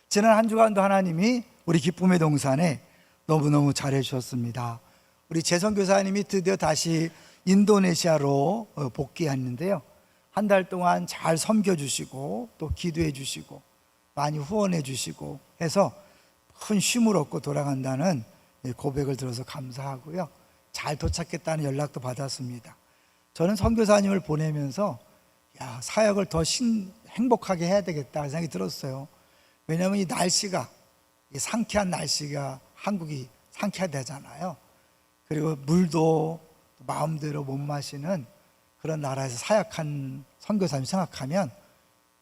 지난 한 주간도 하나님이 우리 기쁨의 동산에 너무너무 잘해 주셨습니다. 우리 재선교사님이 드디어 다시 인도네시아로 복귀했는데요, 한 달 동안 잘 섬겨주시고 또 기도해 주시고 많이 후원해 주시고 해서 큰 쉼을 얻고 돌아간다는 고백을 들어서 감사하고요, 잘 도착했다는 연락도 받았습니다. 저는 선교사님을 보내면서 사역을 더 행복하게 해야 되겠다 생각이 들었어요. 왜냐하면 이 날씨가, 이 상쾌한 날씨가 한국이 상쾌하대잖아요. 그리고 물도 마음대로 못 마시는 그런 나라에서 사역한 선교사님 생각하면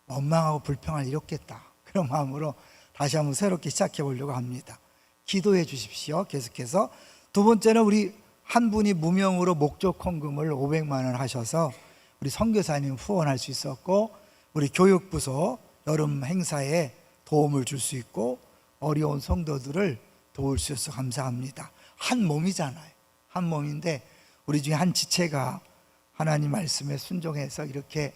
원망하고 불평할 일이 없겠다, 그런 마음으로 다시 한번 새롭게 시작해 보려고 합니다. 기도해 주십시오, 계속해서. 두 번째는 우리 한 분이 무명으로 목적 헌금을 500만 원 하셔서 우리 선교사님 후원할 수 있었고, 우리 교육부서 여름 행사에 도움을 줄 수 있고 어려운 성도들을 도울 수 있어서 감사합니다. 한 몸이잖아요. 한 몸인데 우리 중에 한 지체가 하나님 말씀에 순종해서 이렇게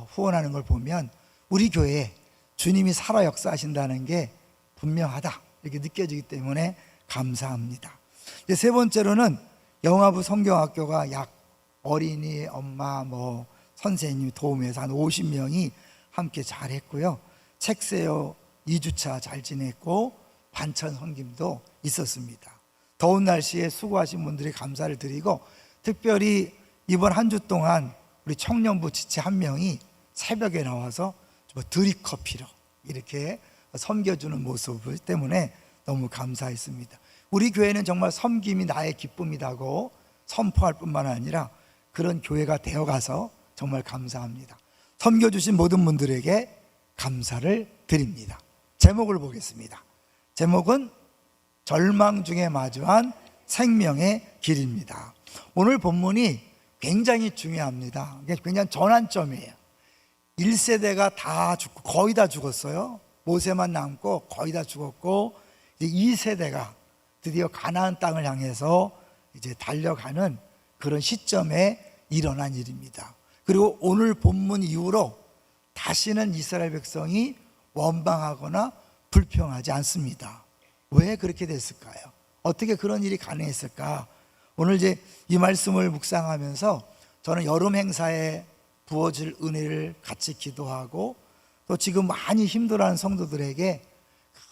후원하는 걸 보면 우리 교회에 주님이 살아 역사하신다는 게 분명하다, 이렇게 느껴지기 때문에 감사합니다. 이제 세 번째로는 영화부 성경학교가 약 어린이, 엄마, 선생님 도움해서 한 50명이 함께 잘했고요, 책세요 2주차 잘 지냈고 반찬 섬김도 있었습니다. 더운 날씨에 수고하신 분들이 감사를 드리고, 특별히 이번 한 주 동안 우리 청년부 지체 한 명이 새벽에 나와서 드립커피로 이렇게 섬겨주는 모습 때문에 너무 감사했습니다. 우리 교회는 정말 섬김이 나의 기쁨이라고 선포할 뿐만 아니라 그런 교회가 되어가서 정말 감사합니다. 섬겨주신 모든 분들에게 감사를 드립니다. 제목을 보겠습니다. 제목은 절망 중에 마주한 생명의 길입니다. 오늘 본문이 굉장히 중요합니다. 굉장히 전환점이에요. 1세대가 다 죽고 거의 다 죽었어요. 모세만 남고 거의 다 죽었고, 이제 2세대가 드디어 가나안 땅을 향해서 이제 달려가는 그런 시점에 일어난 일입니다. 그리고 오늘 본문 이후로 다시는 이스라엘 백성이 원망하거나 불평하지 않습니다. 왜 그렇게 됐을까요? 어떻게 그런 일이 가능했을까? 오늘 이제 이 말씀을 묵상하면서 저는 여름 행사에 부어질 은혜를 같이 기도하고, 또 지금 많이 힘들어하는 성도들에게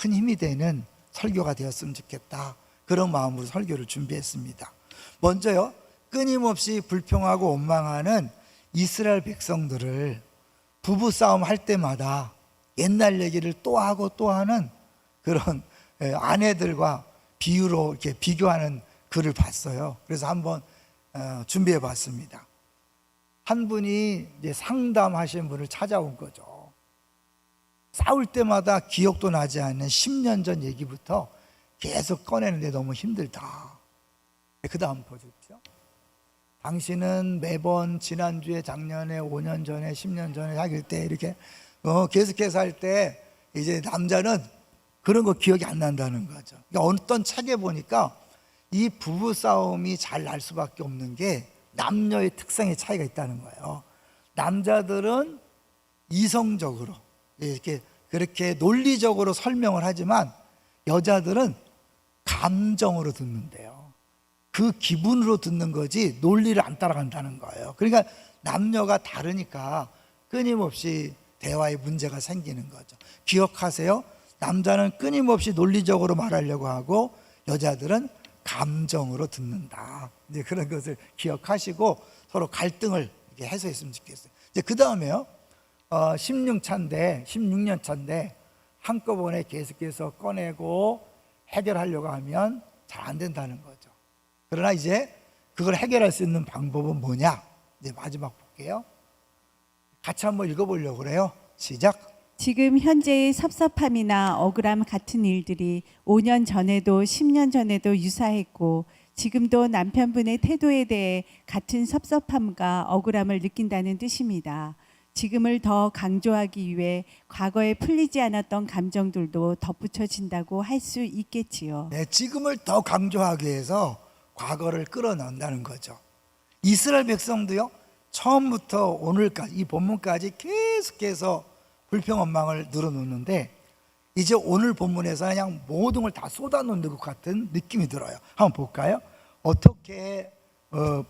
큰 힘이 되는 설교가 되었으면 좋겠다, 그런 마음으로 설교를 준비했습니다. 먼저요, 끊임없이 불평하고 원망하는 이스라엘 백성들을 부부싸움 할 때마다 옛날 얘기를 또 하고 또 하는 그런 아내들과 비유로 이렇게 비교하는 글을 봤어요. 그래서 한번 준비해 봤습니다. 한 분이 이제 상담하신 분을 찾아온 거죠. 싸울 때마다 기억도 나지 않는 10년 전 얘기부터 계속 꺼내는데 너무 힘들다. 그 다음 보십시오. 당신은 매번 지난주에, 작년에, 5년 전에, 10년 전에 사귈 때 이렇게 계속해서 할 때 이제 남자는 그런 거 기억이 안 난다는 거죠. 그러니까 어떤 책에 보니까 이 부부싸움이 잘 날 수밖에 없는 게 남녀의 특성의 차이가 있다는 거예요. 남자들은 이성적으로 이렇게 그렇게 논리적으로 설명을 하지만 여자들은 감정으로 듣는데요. 그 기분으로 듣는 거지 논리를 안 따라간다는 거예요. 그러니까 남녀가 다르니까 끊임없이 대화에 문제가 생기는 거죠. 기억하세요. 남자는 끊임없이 논리적으로 말하려고 하고 여자들은 감정으로 듣는다. 이제 그런 것을 기억하시고 서로 갈등을 이렇게 해소했으면 좋겠어요. 이제 그 다음에요, 16년 차인데 한꺼번에 계속해서 꺼내고 해결하려고 하면 잘 안 된다는 거죠. 그러나 이제 그걸 해결할 수 있는 방법은 뭐냐? 이제 마지막 볼게요. 같이 한번 읽어보려고 그래요. 시작. 지금 현재의 섭섭함이나 억울함 같은 일들이 5년 전에도 10년 전에도 유사했고, 지금도 남편분의 태도에 대해 같은 섭섭함과 억울함을 느낀다는 뜻입니다. 지금을 더 강조하기 위해 과거에 풀리지 않았던 감정들도 덧붙여진다고 할 수 있겠지요. 네, 지금을 더 강조하기 위해서 과거를 끌어넣는다는 거죠. 이스라엘 백성도요, 처음부터 오늘까지 이 본문까지 계속해서 불평 원망을 늘어놓는데, 이제 오늘 본문에서 그냥 모든 걸 다 쏟아놓는 것 같은 느낌이 들어요. 한번 볼까요? 어떻게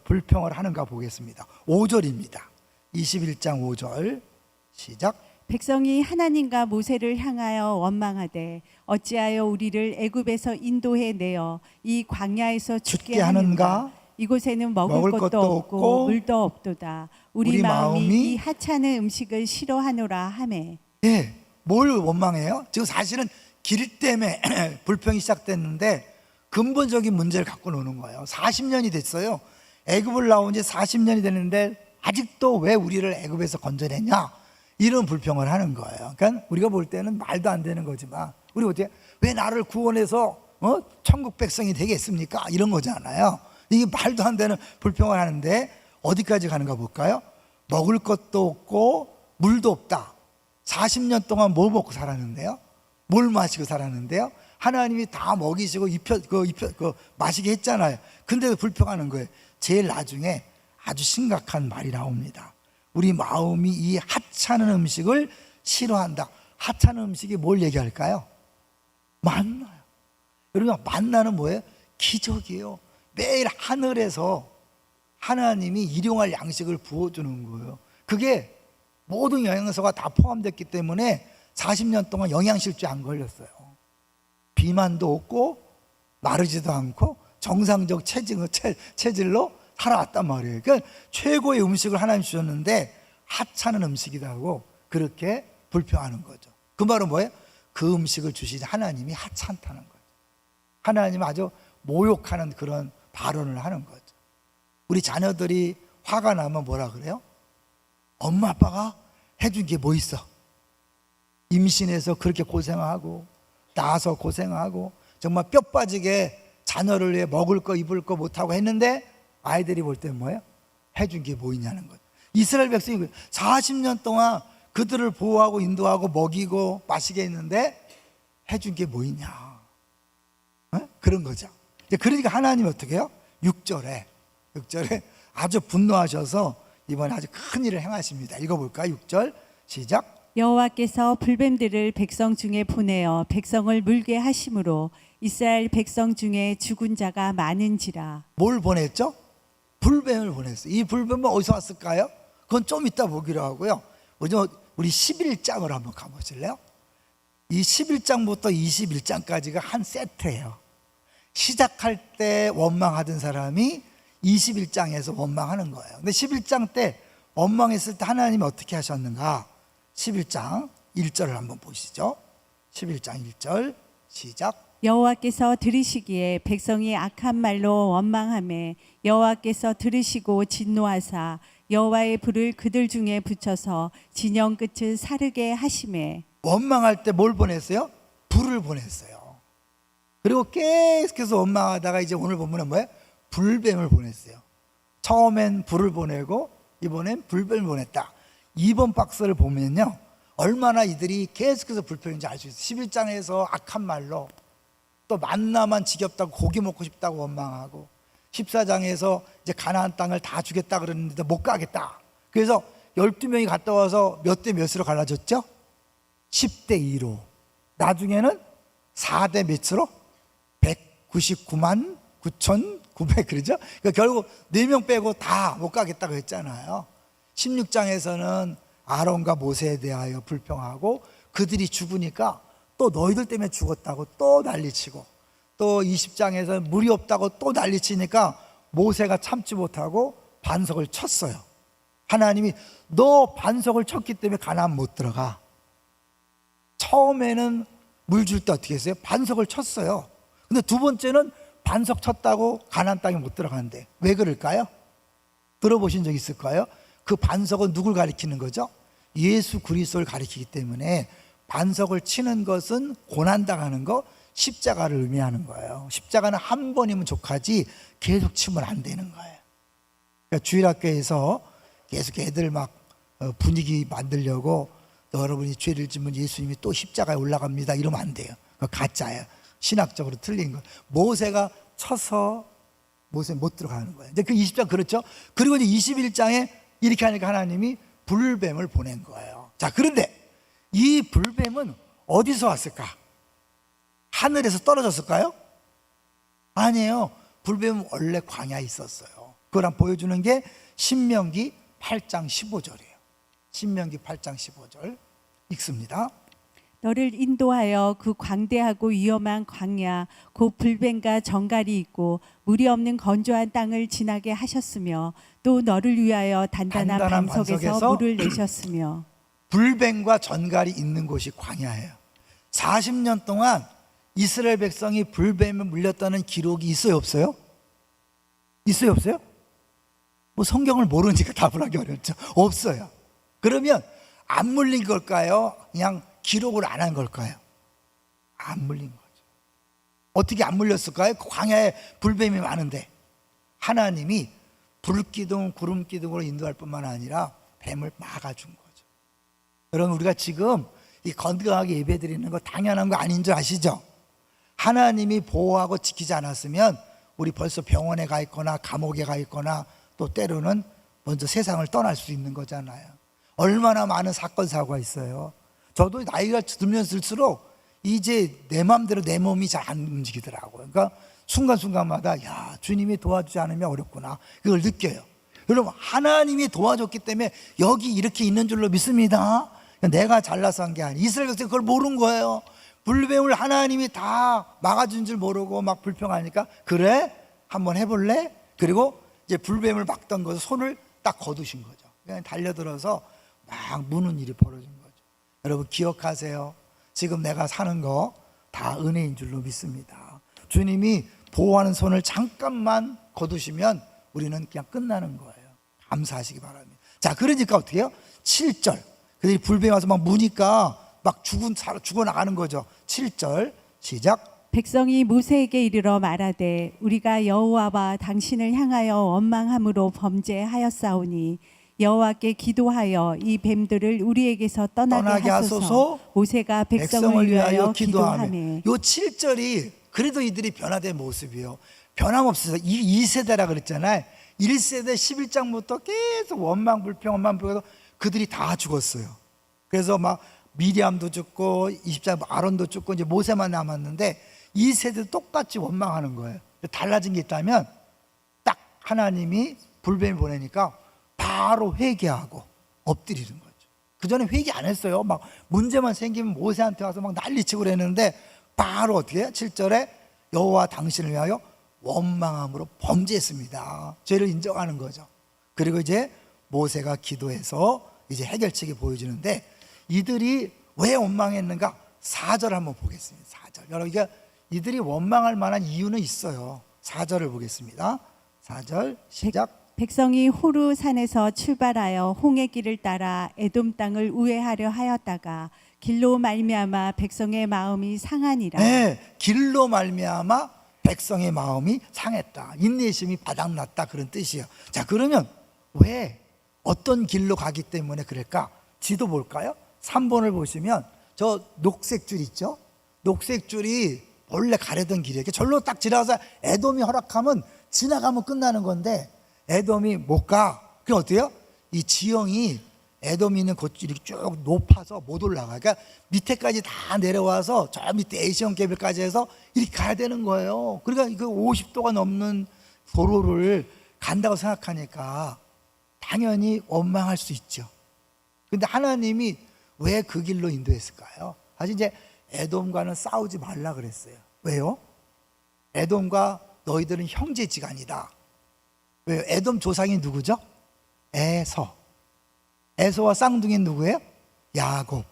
불평을 하는가 보겠습니다. 5절입니다. 21장 5절 시작. 백성이 하나님과 모세를 향하여 원망하되 어찌하여 우리를 애굽에서 인도해 내어 이 광야에서 죽게 하는가? 이곳에는 먹을 것도 없고 물도 없도다. 우리 마음이 이 하찮은 음식을 싫어하노라 하매. 예, 뭘 원망해요? 지금 사실은 길 때문에 불평이 시작됐는데 근본적인 문제를 갖고 노는 거예요. 40년이 됐어요. 애굽을 나온 지 40년이 됐는데 아직도 왜 우리를 애굽에서 건져내냐, 이런 불평을 하는 거예요. 그러니까 우리가 볼 때는 말도 안 되는 거지만, 우리 어떻게, 왜 나를 구원해서 천국 백성이 되겠습니까? 이런 거잖아요. 이게 말도 안 되는 불평을 하는데 어디까지 가는가 볼까요? 먹을 것도 없고 물도 없다. 40년 동안 뭘 먹고 살았는데요? 뭘 마시고 살았는데요? 하나님이 다 먹이시고 마시게 했잖아요. 근데도 불평하는 거예요. 제일 나중에 아주 심각한 말이 나옵니다. 우리 마음이 이 하찮은 음식을 싫어한다. 하찮은 음식이 뭘 얘기할까요? 만나요. 여러분, 만나는 뭐예요? 기적이에요. 매일 하늘에서 하나님이 일용할 양식을 부어주는 거예요. 그게 모든 영양소가 다 포함됐기 때문에 40년 동안 영양실조에 안 걸렸어요. 비만도 없고 마르지도 않고 정상적 체질로 살아왔단 말이에요. 그러니까 최고의 음식을 하나님 주셨는데 하찮은 음식이라고 그렇게 불평하는 거죠. 그 말은 뭐예요? 그 음식을 주신 하나님이 하찮다는 거죠. 하나님을 아주 모욕하는 그런 발언을 하는 거죠. 우리 자녀들이 화가 나면 뭐라 그래요? 엄마 아빠가 해준 게 뭐 있어? 임신해서 그렇게 고생하고 낳아서 고생하고 정말 뼈 빠지게 자녀를 위해 먹을 거 입을 거 못하고 했는데 아이들이 볼 때는 뭐예요? 해준 게 뭐 있냐는 거죠. 이스라엘 백성이 40년 동안 그들을 보호하고 인도하고 먹이고 마시게 했는데 해준 게 뭐 있냐, 그런 거죠. 그러니까 하나님이 어떻게 해요? 6절에 아주 분노하셔서 이번에 아주 큰 일을 행하십니다. 읽어볼까요? 6절 시작. 여호와께서 불뱀들을 백성 중에 보내어 백성을 물게 하심으로 이스라엘 백성 중에 죽은 자가 많은지라. 뭘 보냈죠? 불뱀을 보냈어요. 이 불뱀은 어디서 왔을까요? 그건 좀 이따 보기로 하고요. 우리 11장을 한번 가보실래요? 이 11장부터 21장까지가 한 세트예요. 시작할 때 원망하던 사람이 21장에서 원망하는 거예요. 근데 11장 때 원망했을 때 하나님이 어떻게 하셨는가? 11장 1절을 한번 보시죠. 11장 1절 시작. 여호와께서 들으시기에 백성이 악한 말로 원망하매 여호와께서 들으시고 진노하사 여호와의 불을 그들 중에 붙여서 진영 끝을 사르게 하시매. 원망할 때 뭘 보냈어요? 불을 보냈어요. 그리고 계속해서 원망하다가 이제 오늘 본문은 뭐예요? 불뱀을 보냈어요. 처음엔 불을 보내고 이번엔 불뱀을 보냈다. 2번 박스를 보면요, 얼마나 이들이 계속해서 불평인지 알 수 있어요. 11장에서 악한 말로 또 만나만 지겹다고 고기 먹고 싶다고 원망하고, 14장에서 이제 가나안 땅을 다 주겠다 그러는데 못 가겠다. 그래서 12명이 갔다 와서 몇 대 몇으로 갈라졌죠? 10대 2로. 나중에는 4대 몇으로? 199만 9,900 그러죠? 그러니까 결국 4명 빼고 다 못 가겠다고 했잖아요. 16장에서는 아론과 모세에 대하여 불평하고 그들이 죽으니까 또 너희들 때문에 죽었다고 또 난리치고, 또 20장에서는 물이 없다고 또 난리치니까 모세가 참지 못하고 반석을 쳤어요. 하나님이 너 반석을 쳤기 때문에 가나안 못 들어가. 처음에는 물 줄 때 어떻게 했어요? 반석을 쳤어요. 근데 두 번째는 반석 쳤다고 가나안 땅에 못 들어가는데 왜 그럴까요? 들어보신 적 있을까요? 그 반석은 누굴 가리키는 거죠? 예수 그리스도를 가리키기 때문에 반석을 치는 것은 고난당하는 거, 십자가를 의미하는 거예요. 십자가는 한 번이면 족하지 계속 치면 안 되는 거예요. 그러니까 주일학교에서 계속 애들 막 분위기 만들려고 여러분이 죄를 지면 예수님이 또 십자가에 올라갑니다 이러면 안 돼요. 그거 가짜예요. 신학적으로 틀린 거예요. 모세가 쳐서 모세 못 들어가는 거예요. 이제 그 20장 그렇죠. 그리고 이제 21장에 이렇게 하니까 하나님이 불뱀을 보낸 거예요. 자, 그런데 이 불뱀은 어디서 왔을까? 하늘에서 떨어졌을까요? 아니에요. 불뱀은 원래 광야에 있었어요. 그걸 한번 보여주는 게 신명기 8장 15절이에요. 신명기 8장 15절 읽습니다. 너를 인도하여 그 광대하고 위험한 광야 곧 불뱀과 정갈이 있고 물이 없는 건조한 땅을 지나게 하셨으며 또 너를 위하여 단단한 반석에서 물을 내셨으며. 불뱀과 전갈이 있는 곳이 광야예요. 40년 동안 이스라엘 백성이 불뱀에 물렸다는 기록이 있어요, 없어요? 있어요, 없어요? 뭐 성경을 모르니까 답을 하기 어렵죠. 없어요. 그러면 안 물린 걸까요? 그냥 기록을 안 한 걸까요? 안 물린 거죠. 어떻게 안 물렸을까요? 광야에 불뱀이 많은데 하나님이 불기둥, 구름기둥으로 인도할 뿐만 아니라 뱀을 막아준 거죠. 여러분, 우리가 지금 이 건강하게 예배드리는 거 당연한 거 아닌 줄 아시죠? 하나님이 보호하고 지키지 않았으면 우리 벌써 병원에 가 있거나 감옥에 가 있거나 또 때로는 먼저 세상을 떠날 수 있는 거잖아요. 얼마나 많은 사건 사고가 있어요. 저도 나이가 들면 들수록 이제 내 마음대로 내 몸이 잘 안 움직이더라고요. 그러니까 순간순간마다 야, 주님이 도와주지 않으면 어렵구나, 그걸 느껴요. 여러분, 하나님이 도와줬기 때문에 여기 이렇게 있는 줄로 믿습니다. 내가 잘나서 한 게 아니에요. 이스라엘 백성이 그걸 모른 거예요. 불뱀을 하나님이 다 막아준 줄 모르고 막 불평하니까 그래? 한번 해볼래? 그리고 이제 불뱀을 막던 것을 손을 딱 거두신 거죠. 그냥 달려들어서 막 무는 일이 벌어진 거죠. 여러분, 기억하세요. 지금 내가 사는 거 다 은혜인 줄로 믿습니다. 주님이 보호하는 손을 잠깐만 거두시면 우리는 그냥 끝나는 거예요. 감사하시기 바랍니다. 자, 그러니까 어떻게 해요? 7절. 그들이 불뱀이 와서 막 무니까 막 죽어나가는 거죠. 7절 시작. 백성이 모세에게 이르러 말하되 우리가 여호와와 당신을 향하여 원망함으로 범죄하였사오니 여호와께 기도하여 이 뱀들을 우리에게서 떠나게 하소서. 모세가 백성을 위하여 기도하매. 요 7절이 그래도 이들이 변화된 모습이요. 변함없어서 이 2세대라 그랬잖아요. 1세대 11장부터 계속 원망 불평 그들이 다 죽었어요. 그래서 막 미리암도 죽고 20장 아론도 죽고 이제 모세만 남았는데 2세대도 똑같이 원망하는 거예요. 달라진 게 있다면 딱 하나님이 불뱀을 보내니까 바로 회개하고 엎드리는 거죠. 그전에 회개 안 했어요. 막 문제만 생기면 모세한테 와서 막 난리치고 그랬는데 바로 어떻게 해요? 7절에 여호와 당신을 위하여 원망함으로 범죄했습니다. 죄를 인정하는 거죠. 그리고 이제 모세가 기도해서 이제 해결책이 보여지는데 이들이 왜 원망했는가? 4절 한번 보겠습니다. 4절. 여러분, 이들이 원망할 만한 이유는 있어요. 4절을 보겠습니다. 4절 시작. 백성이 호르 산에서 출발하여 홍해 길을 따라 에돔 땅을 우회하려 하였다가 길로 말미암아 백성의 마음이 상하니라. 네, 길로 말미암아 백성의 마음이 상했다. 인내심이 바닥났다, 그런 뜻이에요. 자, 그러면 왜 어떤 길로 가기 때문에 그럴까? 지도 볼까요? 3번을 보시면 저 녹색 줄 있죠? 녹색 줄이 원래 가려던 길이에요. 절로 딱 지나가서 에돔이 허락하면 지나가면 끝나는 건데 에돔이 못 가. 그럼 어때요? 이 지형이 에돔이 있는 곳줄이 쭉 높아서 못 올라가. 그러니까 밑에까지 다 내려와서 저 밑에 에이시온 개별까지 해서 이렇게 가야 되는 거예요. 그러니까 그 50도가 넘는 도로를 간다고 생각하니까 당연히 원망할 수 있죠. 근데 하나님이 왜 그 길로 인도했을까요? 사실 이제 에돔과는 싸우지 말라 그랬어요. 왜요? 에돔과 너희들은 형제지간이다. 왜요? 에돔 조상이 누구죠? 에서. 에서와 쌍둥이 누구예요? 야곱.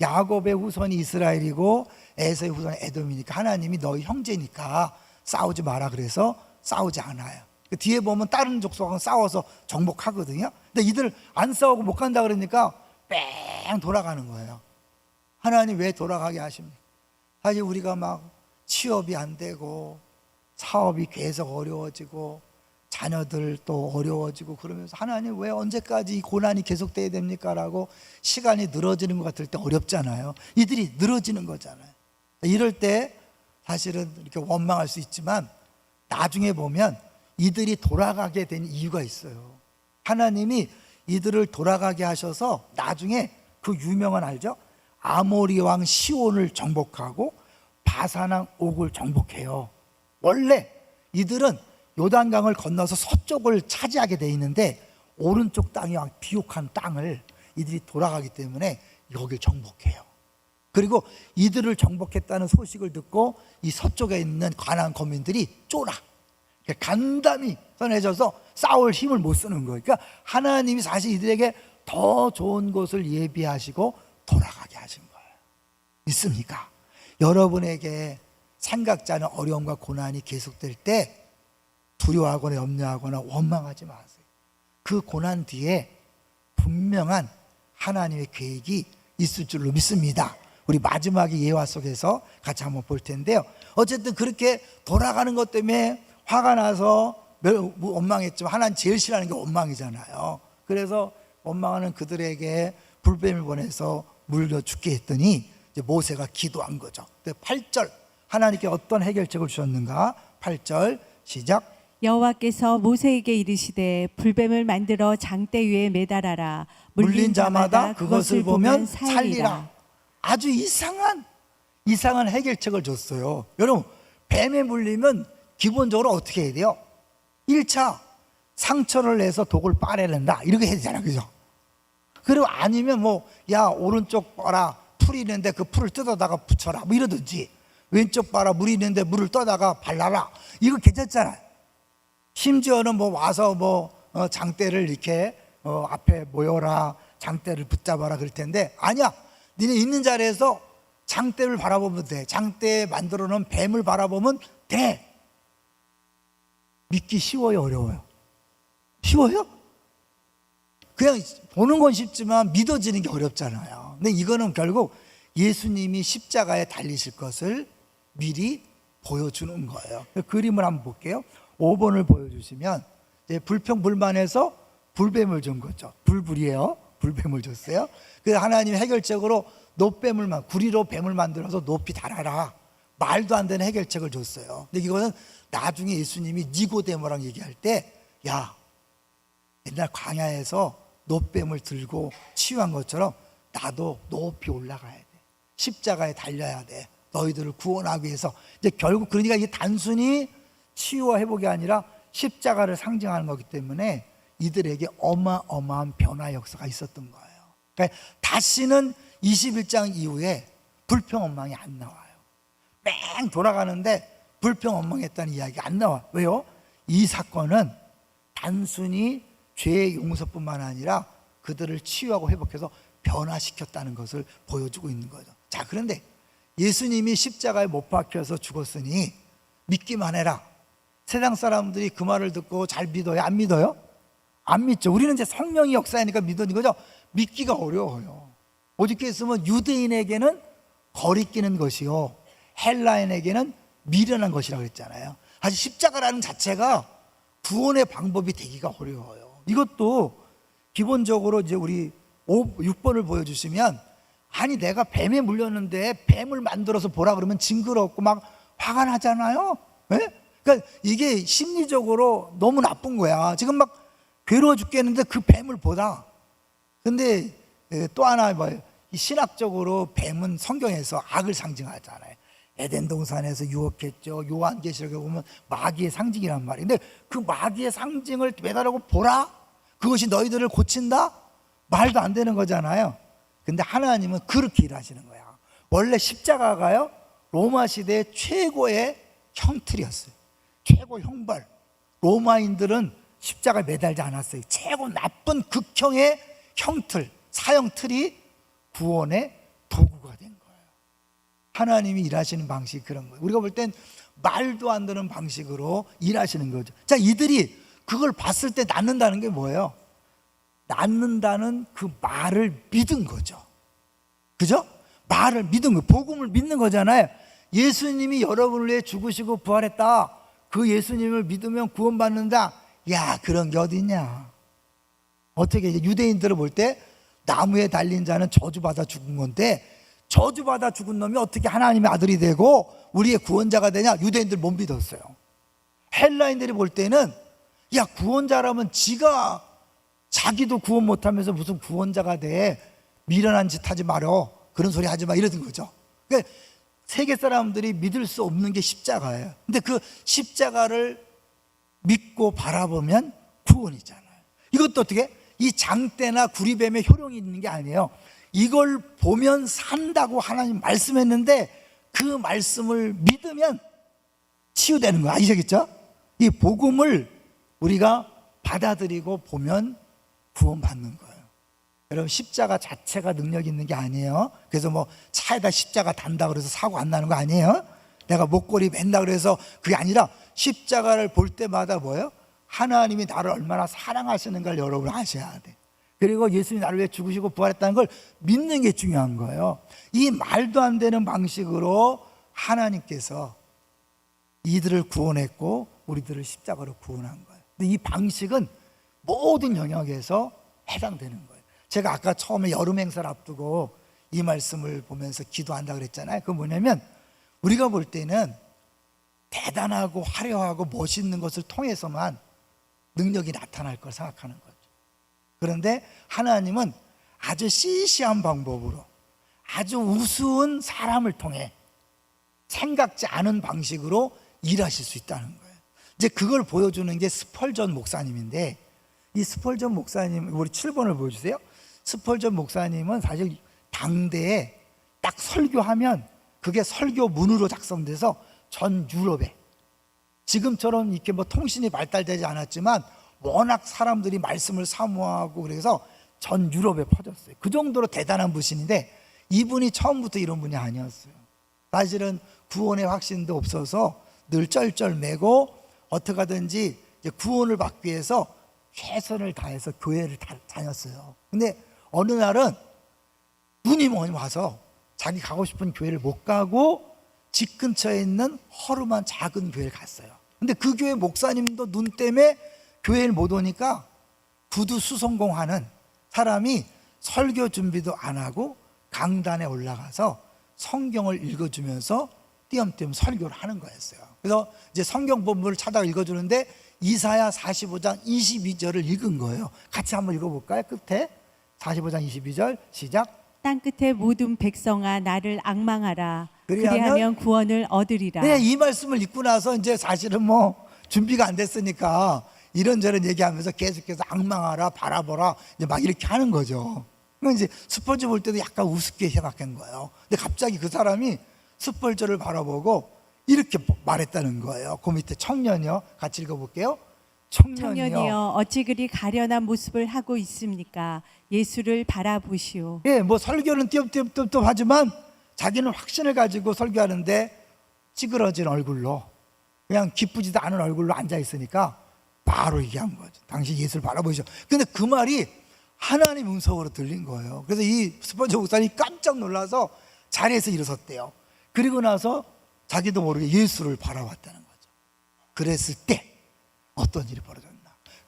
야곱의 후손이 이스라엘이고 에서의 후손이 에돔이니까 하나님이 너희 형제니까 싸우지 마라 그래서 싸우지 않아요. 그 뒤에 보면 다른 족속하고 싸워서 정복하거든요. 근데 이들 안 싸우고 못 간다 그러니까 뺑 돌아가는 거예요. 하나님 왜 돌아가게 하십니까? 사실 우리가 막 취업이 안 되고 사업이 계속 어려워지고 자녀들 또 어려워지고 그러면서 하나님 왜 언제까지 이 고난이 계속돼야 됩니까? 라고 시간이 늘어지는 것 같을 때 어렵잖아요. 이들이 늘어지는 거잖아요. 이럴 때 사실은 이렇게 원망할 수 있지만 나중에 보면 이들이 돌아가게 된 이유가 있어요. 하나님이 이들을 돌아가게 하셔서 나중에 그 유명한 알죠? 아모리 왕 시온을 정복하고 바산 왕 옥을 정복해요. 원래 이들은 요단강을 건너서 서쪽을 차지하게 돼 있는데 오른쪽 땅이 비옥한 땅을 이들이 돌아가기 때문에 여길 정복해요. 그리고 이들을 정복했다는 소식을 듣고 이 서쪽에 있는 가나안 거민들이 쫄아 간담이 선해져서 싸울 힘을 못 쓰는 거예요. 그러니까 하나님이 사실 이들에게 더 좋은 곳을 예비하시고 돌아가게 하신 거예요. 믿습니까? 여러분에게 생각지 않은 어려움과 고난이 계속될 때 두려워하거나 염려하거나 원망하지 마세요. 그 고난 뒤에 분명한 하나님의 계획이 있을 줄로 믿습니다. 우리 마지막의 예화 속에서 같이 한번 볼 텐데요. 어쨌든 그렇게 돌아가는 것 때문에 화가 나서 원망했지만 하나님 제일 싫어하는 게 원망이잖아요. 그래서 원망하는 그들에게 불뱀을 보내서 물려 죽게 했더니 이제 모세가 기도한 거죠. 8절 하나님께 어떤 해결책을 주셨는가? 8절 시작. 여호와께서 모세에게 이르시되 불뱀을 만들어 장대 위에 매달아라. 물린 자마다 그것을 보면 살리라. 아주 이상한 해결책을 줬어요. 여러분, 뱀에 물리면 기본적으로 어떻게 해야 돼요? 1차 상처를 내서 독을 빨아낸다 이렇게 해야 되잖아요. 그죠? 그리고 아니면 야 오른쪽 봐라 풀이 있는데 그 풀을 뜯어다가 붙여라 뭐 이러든지, 왼쪽 봐라 물이 있는데 물을 떠다가 발라라, 이거 괜찮잖아요. 심지어는 와서 장대를 이렇게 앞에 모여라, 장대를 붙잡아라 그럴 텐데, 아니야, 니네 있는 자리에서 장대를 바라보면 돼. 장대에 만들어 놓은 뱀을 바라보면 돼. 믿기 쉬워요, 어려워요? 쉬워요? 그냥 보는 건 쉽지만 믿어지는 게 어렵잖아요. 근데 이거는 결국 예수님이 십자가에 달리실 것을 미리 보여주는 거예요. 그림을 한번 볼게요. 5번을 보여주시면 불평불만해서 불뱀을 준 거죠. 불불이에요. 불뱀을 줬어요. 그래서 하나님 해결책으로 구리로 뱀을 만들어서 높이 달아라. 말도 안 되는 해결책을 줬어요. 근데 이거는 나중에 예수님이 니고데모랑 얘기할 때, 야, 옛날 광야에서 놋뱀을 들고 치유한 것처럼 나도 높이 올라가야 돼. 십자가에 달려야 돼. 너희들을 구원하기 위해서. 이제 결국 그러니까 이게 단순히 치유와 회복이 아니라 십자가를 상징하는 거기 때문에 이들에게 어마어마한 변화 역사가 있었던 거예요. 그러니까 다시는 21장 이후에 불평 원망이 안 나와요. 뺑 돌아가는데 불평 원망했다는 이야기가 안 나와. 왜요? 이 사건은 단순히 죄의 용서뿐만 아니라 그들을 치유하고 회복해서 변화시켰다는 것을 보여주고 있는 거죠. 자, 그런데 예수님이 십자가에 못 박혀서 죽었으니 믿기만 해라. 세상 사람들이 그 말을 듣고 잘 믿어요? 안 믿어요? 안 믿죠. 우리는 이제 성령이 역사하니까 믿는 거죠. 믿기가 어려워요. 오직 했으면 유대인에게는 거리끼는 것이요, 헬라인에게는 미련한 것이라고 했잖아요. 사실 십자가라는 자체가 구원의 방법이 되기가 어려워요. 이것도 기본적으로 이제 우리 6번을 보여주시면, 아니 내가 뱀에 물렸는데 뱀을 만들어서 보라 그러면 징그럽고 막 화가 나잖아요. 네? 그러니까 이게 심리적으로 너무 나쁜 거야. 지금 막 괴로워 죽겠는데 그 뱀을 보다. 근데 또 하나 이 신학적으로 뱀은 성경에서 악을 상징하잖아요. 에덴 동산에서 유혹했죠. 요한계시록에 보면 마귀의 상징이란 말이에요. 근데 그 마귀의 상징을 매달고 보라? 그것이 너희들을 고친다? 말도 안 되는 거잖아요. 근데 하나님은 그렇게 일하시는 거야. 원래 십자가가요, 로마 시대의 최고의 형틀이었어요. 최고 형벌. 로마인들은 십자가에 매달지 않았어요. 최고 나쁜 극형의 형틀, 사형틀이 구원의 도구가 된 거예요. 하나님이 일하시는 방식이 그런 거예요. 우리가 볼 땐 말도 안 되는 방식으로 일하시는 거죠. 자, 이들이 그걸 봤을 때 낫는다는 게 뭐예요? 낫는다는 그 말을 믿은 거죠. 그죠? 말을 믿은 거, 복음을 믿는 거잖아요. 예수님이 여러분을 위해 죽으시고 부활했다. 그 예수님을 믿으면 구원받는다. 야, 그런 게 어딨냐? 어떻게 유대인들을 볼 때 나무에 달린 자는 저주받아 죽은 건데, 저주받아 죽은 놈이 어떻게 하나님의 아들이 되고 우리의 구원자가 되냐? 유대인들 못 믿었어요. 헬라인들이 볼 때는 야, 구원자라면 지가 자기도 구원 못하면서 무슨 구원자가 돼, 미련한 짓 하지 말어, 그런 소리 하지 마, 이러던 거죠. 그러니까 세계 사람들이 믿을 수 없는 게 십자가예요. 근데 그 십자가를 믿고 바라보면 구원이잖아요. 이것도 어떻게, 이 장대나 구리뱀의 효령이 있는 게 아니에요. 이걸 보면 산다고 하나님 말씀했는데 그 말씀을 믿으면 치유되는 거야. 아시겠죠? 이 복음을 우리가 받아들이고 보면 구원받는 거예요. 여러분, 십자가 자체가 능력 있는 게 아니에요. 그래서 뭐 차에다 십자가 단다 그래서 사고 안 나는 거 아니에요. 내가 목걸이 맨다 그래서 그게 아니라 십자가를 볼 때마다 뭐예요? 하나님이 나를 얼마나 사랑하시는가를 여러분 아셔야 돼. 그리고 예수님이 나를 위해 죽으시고 부활했다는 걸 믿는 게 중요한 거예요. 이 말도 안 되는 방식으로 하나님께서 이들을 구원했고 우리들을 십자가로 구원한 거예요. 근데 이 방식은 모든 영역에서 해당되는 거예요. 제가 아까 처음에 여름 행사를 앞두고 이 말씀을 보면서 기도한다 그랬잖아요. 그건 뭐냐면, 우리가 볼 때는 대단하고 화려하고 멋있는 것을 통해서만 능력이 나타날 걸 생각하는 거죠. 그런데 하나님은 아주 시시한 방법으로, 아주 우스운 사람을 통해 생각지 않은 방식으로 일하실 수 있다는 거예요. 이제 그걸 보여주는 게 스펄전 목사님인데, 이 스펄전 목사님, 우리 7번을 보여주세요. 스펄전 목사님은 사실 당대에 딱 설교하면 그게 설교문으로 작성돼서 전 유럽에, 지금처럼 이렇게 뭐 통신이 발달되지 않았지만 워낙 사람들이 말씀을 사모하고 그래서 전 유럽에 퍼졌어요. 그 정도로 대단한 분신인데, 이분이 처음부터 이런 분이 아니었어요. 사실은 구원의 확신도 없어서 늘 쩔쩔매고 어떻게 하든지 이제 구원을 받기 위해서 최선을 다해서 교회를 다녔어요. 근데 어느 날은 눈이 뭐니 와서 자기 가고 싶은 교회를 못 가고 집 근처에 있는 허름한 작은 교회를 갔어요. 근데 그 교회 목사님도 눈 때문에 교회를 못 오니까 구두 수성공하는 사람이 설교 준비도 안 하고 강단에 올라가서 성경을 읽어주면서 띄엄띄엄 설교를 하는 거였어요. 그래서 이제 성경 본문을 찾아 읽어주는데 이사야 45장 22절을 읽은 거예요. 같이 한번 읽어볼까요? 끝에 45장 22절 시작. 땅끝의 모든 백성아 나를 앙망하라. 그리하면 그리하면 구원을 얻으리라. 네, 이 말씀을 읽고 나서 이제 사실은 뭐 준비가 안 됐으니까 이런저런 얘기하면서 계속해서 앙망하라, 바라보라, 이제 막 이렇게 하는 거죠. 그러니까 이제 스펄저 볼 때도 약간 우습게 생각한 거예요. 근데 갑자기 그 사람이 스펄저를 바라보고 이렇게 말했다는 거예요. 그 밑에 청년이요, 같이 읽어볼게요. 청년이여 어찌 그리 가련한 모습을 하고 있습니까? 예수를 바라보시오. 예, 뭐 설교는 띄엄띄엄 하지만 자기는 확신을 가지고 설교하는데 찌그러진 얼굴로, 그냥 기쁘지도 않은 얼굴로 앉아 있으니까 바로 얘기한 거죠. 당신 예수를 바라보시오. 근데 그 말이 하나님 음성으로 들린 거예요. 그래서 이 스펀저 목사님이 깜짝 놀라서 자리에서 일어섰대요. 그리고 나서 자기도 모르게 예수를 바라봤다는 거죠. 그랬을 때 어떤 일이 벌어졌나?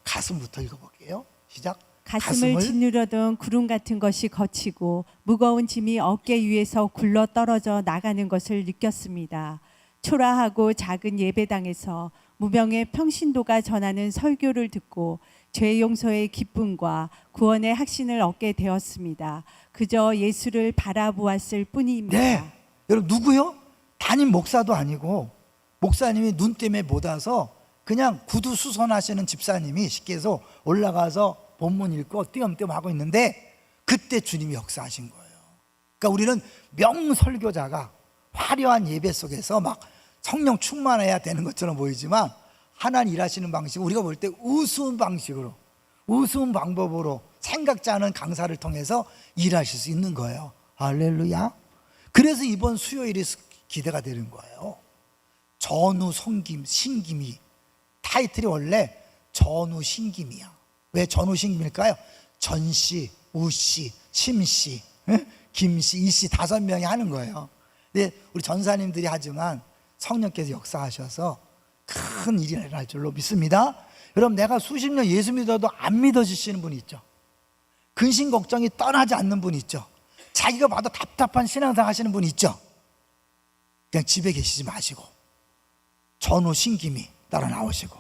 가슴부터 읽어볼게요. 시작. 가슴을 짓누르던 구름 같은 것이 걷히고 무거운 짐이 어깨 위에서 굴러 떨어져 나가는 것을 느꼈습니다. 초라하고 작은 예배당에서 무명의 평신도가 전하는 설교를 듣고 죄 용서의 기쁨과 구원의 확신을 얻게 되었습니다. 그저 예수를 바라보았을 뿐입니다. 네, 여러분 누구요? 담임 목사도 아니고 목사님이 눈 때문에 못 와서 그냥 구두 수선하시는 집사님이 쉽게 해서 올라가서 본문 읽고 띄엄띄엄 하고 있는데 그때 주님이 역사하신 거예요. 그러니까 우리는 명설교자가 화려한 예배 속에서 막 성령 충만해야 되는 것처럼 보이지만 하나님 일하시는 방식은 우리가 볼 때 우스운 방식으로, 우스운 방법으로 생각지 않은 강사를 통해서 일하실 수 있는 거예요. 할렐루야. 그래서 이번 수요일이 기대가 되는 거예요. 전우 성김 신김이, 타이틀이 원래 전우 신김이야. 왜 전우 신김일까요? 전씨, 우씨, 심씨, 김씨, 이씨 5명이 하는 거예요. 근데 우리 전사님들이 하지만 성령께서 역사하셔서 큰 일이 일어날 줄로 믿습니다. 여러분, 내가 수십 년 예수 믿어도 안 믿어지시는 분이 있죠. 근심 걱정이 떠나지 않는 분이 있죠. 자기가 봐도 답답한 신앙생활 하시는 분이 있죠. 그냥 집에 계시지 마시고 전후 신김이 따라 나오시고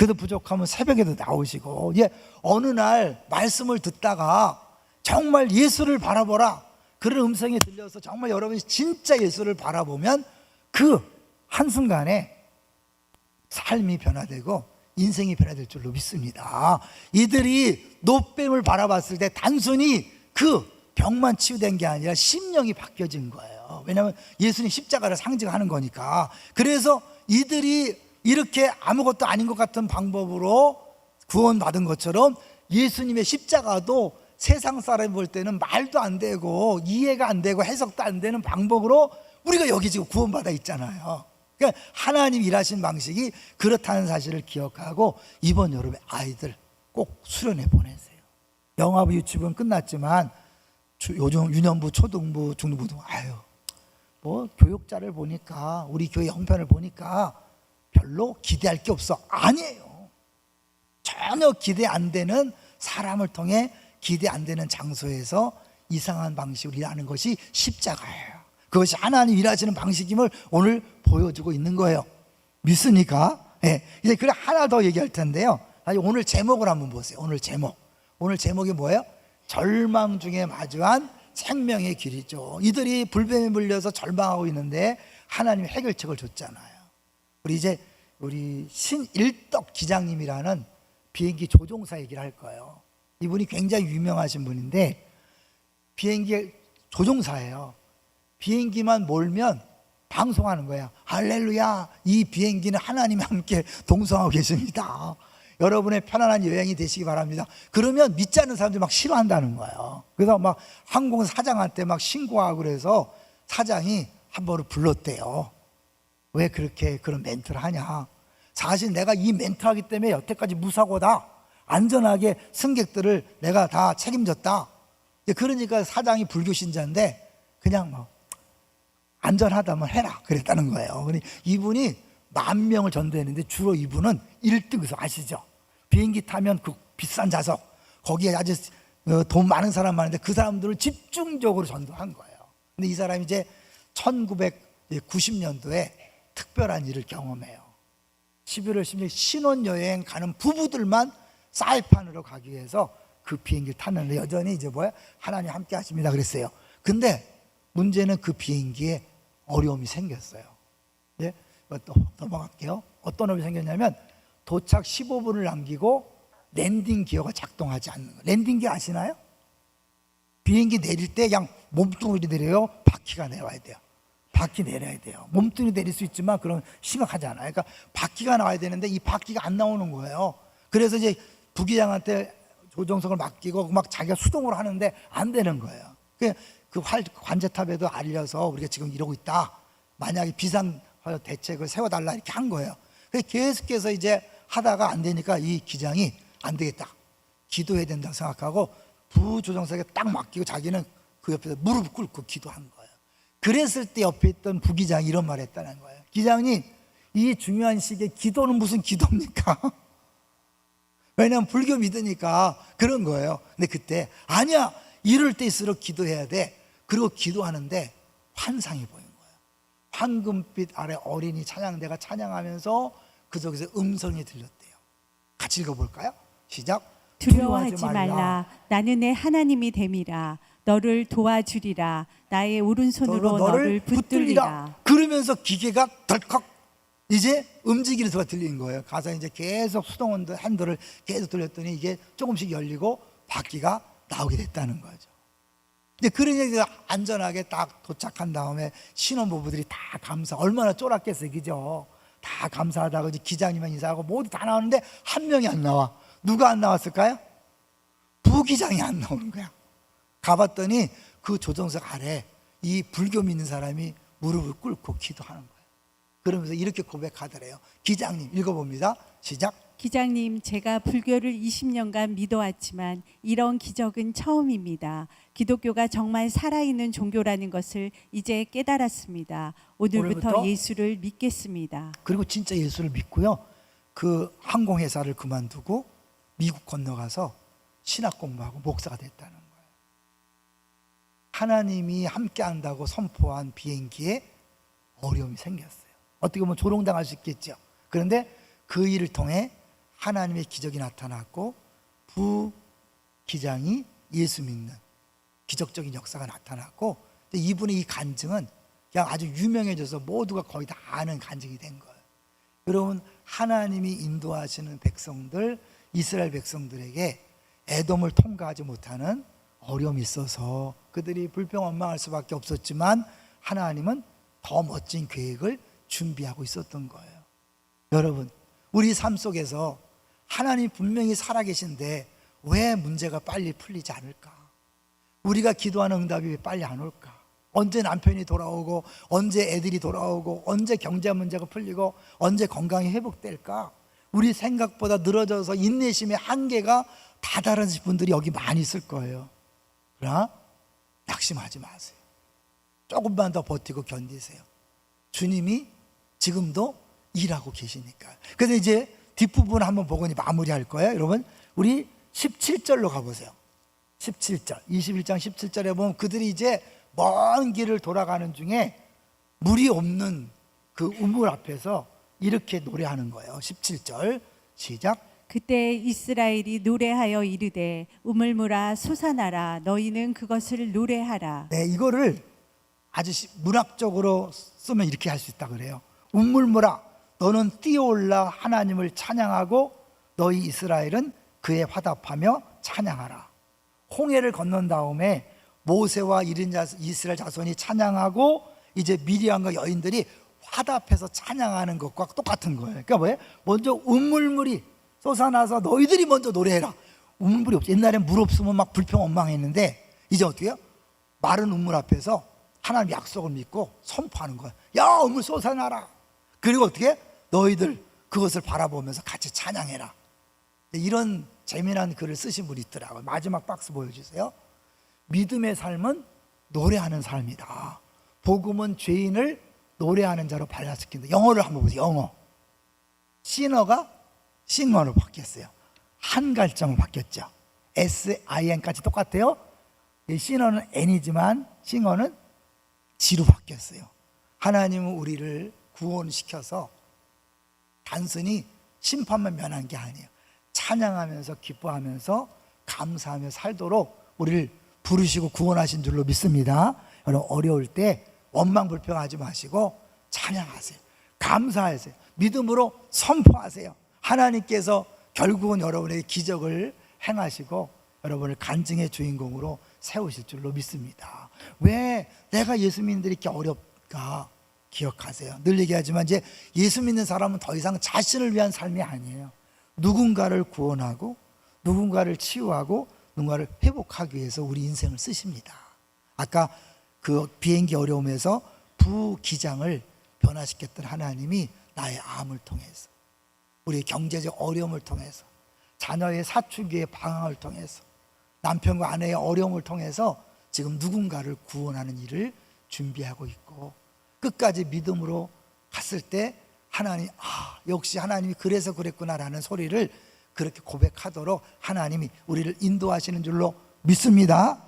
그래도 부족하면 새벽에도 나오시고, 예, 어느 날 말씀을 듣다가 정말 예수를 바라보라, 그런 음성이 들려서 정말 여러분이 진짜 예수를 바라보면 그 한순간에 삶이 변화되고 인생이 변화될 줄로 믿습니다. 이들이 노뱀을 바라봤을 때 단순히 그 병만 치유된 게 아니라 심령이 바뀌어진 거예요. 왜냐하면 예수님 십자가를 상징하는 거니까. 그래서 이들이 이렇게 아무것도 아닌 것 같은 방법으로 구원받은 것처럼 예수님의 십자가도 세상 사람이 볼 때는 말도 안 되고 이해가 안 되고 해석도 안 되는 방법으로 우리가 여기 지금 구원받아 있잖아요. 그러니까 하나님 일하신 방식이 그렇다는 사실을 기억하고 이번 여름에 아이들 꼭 수련회 보내세요. 영화부 유치부는 끝났지만 요즘 유년부, 초등부, 중등부 등 뭐 교육자를 보니까 우리 교회 형편을 보니까 별로 기대할 게 없어. 아니에요. 전혀 기대 안 되는 사람을 통해 기대 안 되는 장소에서 이상한 방식으로 일하는 것이 십자가예요. 그것이 하나님 일하시는 방식임을 오늘 보여주고 있는 거예요. 믿습니까? 네. 이제 그래 하나 더 얘기할 텐데요. 오늘 제목을 한번 보세요. 오늘 제목이 뭐예요? 절망 중에 마주한 생명의 길이죠. 이들이 불뱀에 물려서 절망하고 있는데 하나님이 해결책을 줬잖아요. 우리 신일덕 기장님이라는 비행기 조종사 얘기를 할 거예요. 이분이 굉장히 유명하신 분인데 비행기 조종사예요. 비행기만 몰면 방송하는 거야. 할렐루야, 이 비행기는 하나님과 함께 동성하고 계십니다. 여러분의 편안한 여행이 되시기 바랍니다. 그러면 믿지 않는 사람들이 막 싫어한다는 거예요. 그래서 막 항공 사장한테 막 신고하고 그래서 사장이 한 번을 불렀대요. 왜 그렇게 그런 멘트를 하냐. 사실 내가 이 멘트 하기 때문에 여태까지 무사고다, 안전하게 승객들을 내가 다 책임졌다. 그러니까 사장이 불교 신자인데 그냥 뭐 안전하다면 해라 그랬다는 거예요. 이분이 10,000명을 전도했는데 주로 이분은 1등에서 아시죠? 비행기 타면 그 비싼 좌석 거기에 아주 돈 많은 사람 많은데 그 사람들을 집중적으로 전도한 거예요. 근데 이 사람이 이제 1990년도에 특별한 일을 경험해요. 11월 16일 신혼여행 가는 부부들만 사이판으로 가기 위해서 그 비행기를 탔는데 여전히 이제 하나님 함께 하십니다 그랬어요. 근데 문제는 그 비행기에 어려움이 생겼어요. 예? 또 넘어갈게요. 어떤 어려움이 생겼냐면 도착 15분을 남기고 랜딩 기어가 작동하지 않는 거예요. 랜딩 기어 아시나요? 비행기 내릴 때 그냥 몸뚱이로 내려요? 바퀴가 내려와야 돼요. 바퀴 내려야 돼요. 몸뚱이 내릴 수 있지만 그런 심각하잖아요. 그러니까 바퀴가 나와야 되는데 이 바퀴가 안 나오는 거예요. 그래서 이제 부기장한테 조종석을 맡기고 막 자기가 수동으로 하는데 안 되는 거예요. 그 관제탑에도 알려서 우리가 지금 이러고 있다. 만약에 비상 대책을 세워달라 이렇게 한 거예요. 그래서 계속해서 이제 하다가 안 되니까 이 기장이 안 되겠다, 기도해야 된다고 생각하고 부조종석에 딱 맡기고 자기는 그 옆에서 무릎 꿇고 기도한 거예요. 그랬을 때 옆에 있던 부기장이 이런 말을 했다는 거예요. 기장님, 이 중요한 시기에 기도는 무슨 기도입니까? 왜냐하면 불교 믿으니까 그런 거예요. 근데 그때 아니야, 이럴 때일수록 기도해야 돼. 그리고 기도하는데 환상이 보인 거예요. 황금빛 아래 어린이 찬양대가 찬양하면서 그 속에서 음성이 들렸대요. 같이 읽어볼까요? 시작. 두려워하지 말라. 나는 내 하나님이 됨이라. 너를 도와주리라. 나의 오른손으로 너를 붙들리라. 그러면서 기계가 덜컥 이제 움직이는 소리가 들리는 거예요. 가서 이제 계속 수동 핸들을 계속 돌렸더니 이게 조금씩 열리고 바퀴가 나오게 됐다는 거죠. 근데 그러니까 안전하게 딱 도착한 다음에 신혼부부들이 다 얼마나 쫄았겠어요, 그죠? 다 감사하다고 이제 기장님만 인사하고 모두 다 나오는데 한 명이 안 나와. 누가 안 나왔을까요? 부기장이 안 나오는 거야. 가봤더니 그 조종석 아래 이 불교 믿는 사람이 무릎을 꿇고 기도하는 거예요. 그러면서 이렇게 고백하더래요. 기장님, 읽어봅니다. 시작. 기장님, 제가 불교를 20년간 믿어왔지만 이런 기적은 처음입니다. 기독교가 정말 살아있는 종교라는 것을 이제 깨달았습니다. 오늘부터 예수를 믿겠습니다. 그리고 진짜 예수를 믿고요, 그 항공회사를 그만두고 미국 건너가서 신학 공부하고 목사가 됐다는 거예요. 하나님이 함께 한다고 선포한 비행기에 어려움이 생겼어요. 어떻게 보면 조롱당할 수 있겠죠. 그런데 그 일을 통해 하나님의 기적이 나타났고 부기장이 예수 믿는 기적적인 역사가 나타났고, 이분의 이 간증은 그냥 아주 유명해져서 모두가 거의 다 아는 간증이 된 거예요. 여러분, 하나님이 인도하시는 백성들, 이스라엘 백성들에게 에돔을 통과하지 못하는 어려움이 있어서 그들이 불평원망할 수밖에 없었지만, 하나님은 더 멋진 계획을 준비하고 있었던 거예요. 여러분, 우리 삶 속에서 하나님 분명히 살아계신데 왜 문제가 빨리 풀리지 않을까? 우리가 기도하는 응답이 왜 빨리 안 올까? 언제 남편이 돌아오고, 언제 애들이 돌아오고, 언제 경제 문제가 풀리고, 언제 건강이 회복될까? 우리 생각보다 늘어져서 인내심의 한계가 다다르신 분들이 여기 많이 있을 거예요. 그러나 낙심하지 마세요. 조금만 더 버티고 견디세요. 주님이 지금도 일하고 계시니까. 그래서 이제 뒷부분 한번 보고 마무리할 거예요. 여러분, 우리 17절로 가보세요. 17절, 21장 17절에 보면 그들이 이제 먼 길을 돌아가는 중에 물이 없는 그 우물 앞에서 이렇게 노래하는 거예요. 17절 시작. 그때 이스라엘이 노래하여 이르되 우물물아 솟아나라 너희는 그것을 노래하라. 네, 이거를 아주 문학적으로 쓰면 이렇게 할 수 있다 그래요. 우물물아 너는 뛰어올라 하나님을 찬양하고 너희 이스라엘은 그에 화답하며 찬양하라. 홍해를 건넌 다음에 모세와 이스라엘 자손이 찬양하고 이제 미리암과 여인들이 화답해서 찬양하는 것과 똑같은 거예요. 그러니까 뭐예요? 먼저 우물물이 솟아나서 너희들이 먼저 노래해라. 우물물이 없어. 옛날엔 물 없으면 막 불평원망했는데 이제 어떻게 해요? 마른 우물 앞에서 하나님 약속을 믿고 선포하는 거예요. 야, 우물 솟아나라. 그리고 어떻게? 너희들 그것을 바라보면서 같이 찬양해라. 이런 재미난 글을 쓰신 분이 있더라고요. 마지막 박스 보여주세요. 믿음의 삶은 노래하는 삶이다. 복음은 죄인을 노래하는 자로 발라시킨다. 영어를 한번 보세요. 영어. 싱어로 바뀌었어요. 한 갈정을 바뀌었죠. SIN까지 똑같아요. 싱어는 N이지만 싱어는 G로 바뀌었어요. 하나님은 우리를 구원시켜서 단순히 심판만 면한 게 아니에요. 찬양하면서 기뻐하면서 감사하며 살도록 우리를 부르시고 구원하신 줄로 믿습니다. 여러분, 어려울 때 원망불평하지 마시고 찬양하세요. 감사하세요. 믿음으로 선포하세요. 하나님께서 결국은 여러분에게 기적을 행하시고 여러분을 간증의 주인공으로 세우실 줄로 믿습니다. 왜 내가 예수 믿는데 이렇게 어렵까? 기억하세요. 늘 얘기하지만 이제 예수 믿는 사람은 더 이상 자신을 위한 삶이 아니에요. 누군가를 구원하고 누군가를 치유하고 누군가를 회복하기 위해서 우리 인생을 쓰십니다. 아까 그 비행기 어려움에서 부기장을 변화시켰던 하나님이 나의 암을 통해서, 우리의 경제적 어려움을 통해서, 자녀의 사춘기의 방황을 통해서, 남편과 아내의 어려움을 통해서 지금 누군가를 구원하는 일을 준비하고 있고, 끝까지 믿음으로 갔을 때 하나님, 역시 하나님이 그래서 그랬구나라는 소리를 그렇게 고백하도록 하나님이 우리를 인도하시는 줄로 믿습니다.